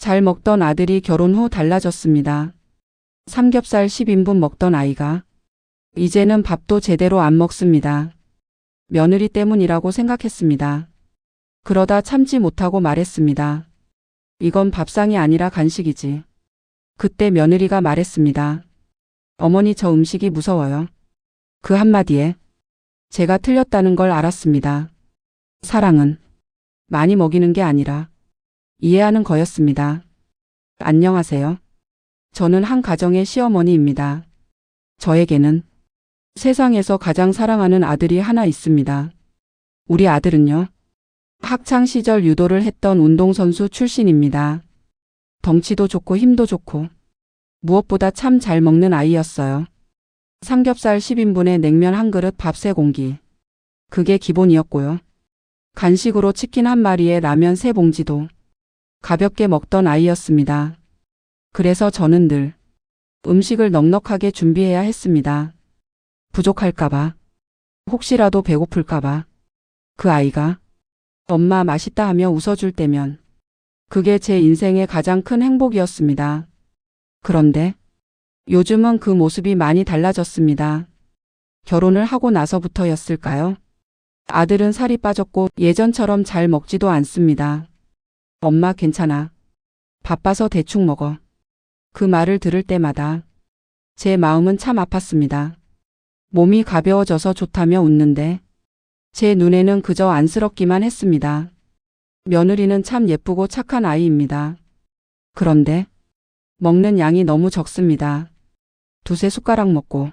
잘 먹던 아들이 결혼 후 달라졌습니다. 삼겹살 10인분 먹던 아이가 이제는 밥도 제대로 안 먹습니다. 며느리 때문이라고 생각했습니다. 그러다 참지 못하고 말했습니다. 이건 밥상이 아니라 간식이지. 그때 며느리가 말했습니다. 어머니, 저 음식이 무서워요. 그 한마디에 제가 틀렸다는 걸 알았습니다. 사랑은 많이 먹이는 게 아니라 이해하는 거였습니다. 안녕하세요. 저는 한 가정의 시어머니입니다. 저에게는 세상에서 가장 사랑하는 아들이 하나 있습니다. 우리 아들은요, 학창 시절 유도를 했던 운동선수 출신입니다. 덩치도 좋고 힘도 좋고 무엇보다 참 잘 먹는 아이였어요. 삼겹살 10인분에 냉면 한 그릇 밥 3공기. 그게 기본이었고요. 간식으로 치킨 한 마리에 라면 3봉지도 가볍게 먹던 아이였습니다. 그래서 저는 늘 음식을 넉넉하게 준비해야 했습니다. 부족할까봐, 혹시라도 배고플까봐. 그 아이가 엄마 맛있다 하며 웃어줄 때면 그게 제 인생의 가장 큰 행복이었습니다. 그런데 요즘은 그 모습이 많이 달라졌습니다. 결혼을 하고 나서부터였을까요? 아들은 살이 빠졌고 예전처럼 잘 먹지도 않습니다. 엄마 괜찮아. 바빠서 대충 먹어. 그 말을 들을 때마다 제 마음은 참 아팠습니다. 몸이 가벼워져서 좋다며 웃는데 제 눈에는 그저 안쓰럽기만 했습니다. 며느리는 참 예쁘고 착한 아이입니다. 그런데 먹는 양이 너무 적습니다. 2-3 숟가락 먹고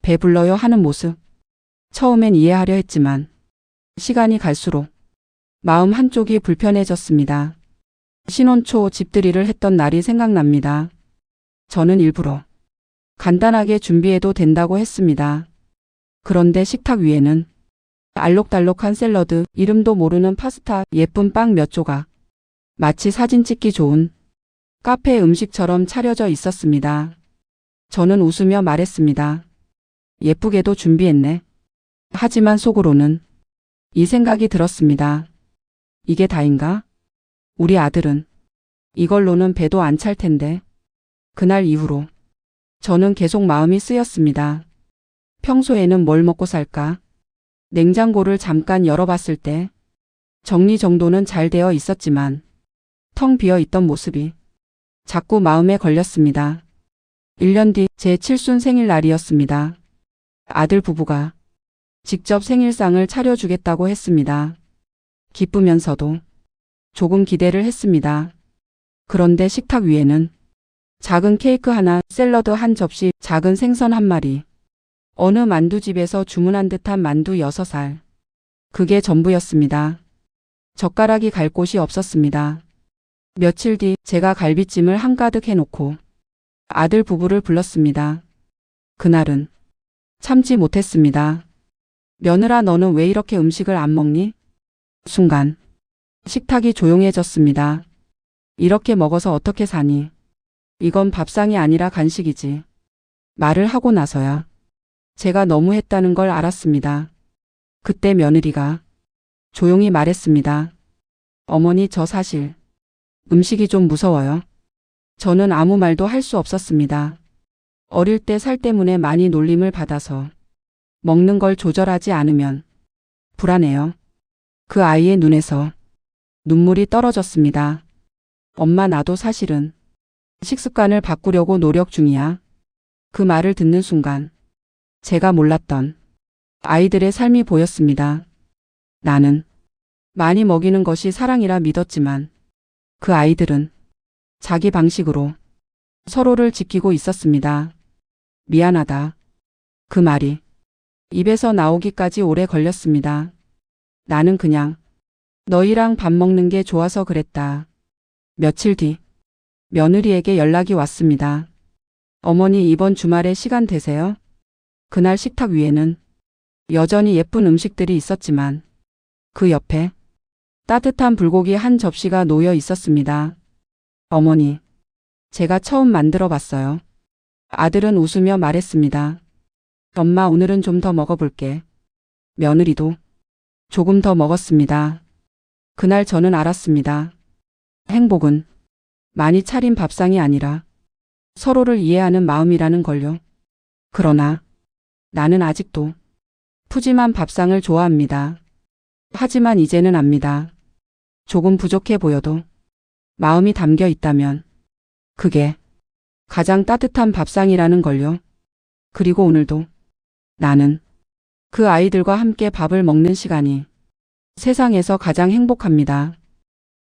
배불러요 하는 모습. 처음엔 이해하려 했지만 시간이 갈수록 마음 한쪽이 불편해졌습니다. 신혼 초 집들이를 했던 날이 생각납니다. 저는 일부러 간단하게 준비해도 된다고 했습니다. 그런데 식탁 위에는 알록달록한 샐러드, 이름도 모르는 파스타, 예쁜 빵 몇 조각. 마치 사진 찍기 좋은 카페 음식처럼 차려져 있었습니다. 저는 웃으며 말했습니다. 예쁘게도 준비했네. 하지만 속으로는 이 생각이 들었습니다. 이게 다인가? 우리 아들은 이걸로는 배도 안 찰 텐데. 그날 이후로 저는 계속 마음이 쓰였습니다. 평소에는 뭘 먹고 살까? 냉장고를 잠깐 열어봤을 때 정리정돈은 잘 되어 있었지만 텅 비어 있던 모습이 자꾸 마음에 걸렸습니다. 1년 뒤 제 칠순 생일날이었습니다. 아들 부부가 직접 생일상을 차려주겠다고 했습니다. 기쁘면서도 조금 기대를 했습니다. 그런데 식탁 위에는 작은 케이크 하나, 샐러드 한 접시, 작은 생선 한 마리. 어느 만두집에서 주문한 듯한 만두 6알. 그게 전부였습니다. 젓가락이 갈 곳이 없었습니다. 며칠 뒤 제가 갈비찜을 한가득 해놓고 아들 부부를 불렀습니다. 그날은 참지 못했습니다. 며느라, 너는 왜 이렇게 음식을 안 먹니? 순간 식탁이 조용해졌습니다. 이렇게 먹어서 어떻게 사니? 이건 밥상이 아니라 간식이지. 말을 하고 나서야 제가 너무했다는 걸 알았습니다. 그때 며느리가 조용히 말했습니다. 어머니, 저 사실 음식이 좀 무서워요. 저는 아무 말도 할 수 없었습니다. 어릴 때 살 때문에 많이 놀림을 받아서 먹는 걸 조절하지 않으면 불안해요. 그 아이의 눈에서 눈물이 떨어졌습니다. 엄마, 나도 사실은 식습관을 바꾸려고 노력 중이야. 그 말을 듣는 순간 제가 몰랐던 아이들의 삶이 보였습니다. 나는 많이 먹이는 것이 사랑이라 믿었지만 그 아이들은 자기 방식으로 서로를 지키고 있었습니다. 미안하다. 그 말이 입에서 나오기까지 오래 걸렸습니다. 나는 그냥 너희랑 밥 먹는 게 좋아서 그랬다. 며칠 뒤 며느리에게 연락이 왔습니다. 어머니, 이번 주말에 시간 되세요? 그날 식탁 위에는 여전히 예쁜 음식들이 있었지만 그 옆에 따뜻한 불고기 한 접시가 놓여 있었습니다. 어머니, 제가 처음 만들어 봤어요. 아들은 웃으며 말했습니다. 엄마, 오늘은 좀 더 먹어볼게. 며느리도 조금 더 먹었습니다. 그날 저는 알았습니다. 행복은 많이 차린 밥상이 아니라 서로를 이해하는 마음이라는 걸요. 그러나 나는 아직도 푸짐한 밥상을 좋아합니다. 하지만 이제는 압니다. 조금 부족해 보여도 마음이 담겨 있다면 그게 가장 따뜻한 밥상이라는 걸요. 그리고 오늘도 나는 그 아이들과 함께 밥을 먹는 시간이 세상에서 가장 행복합니다.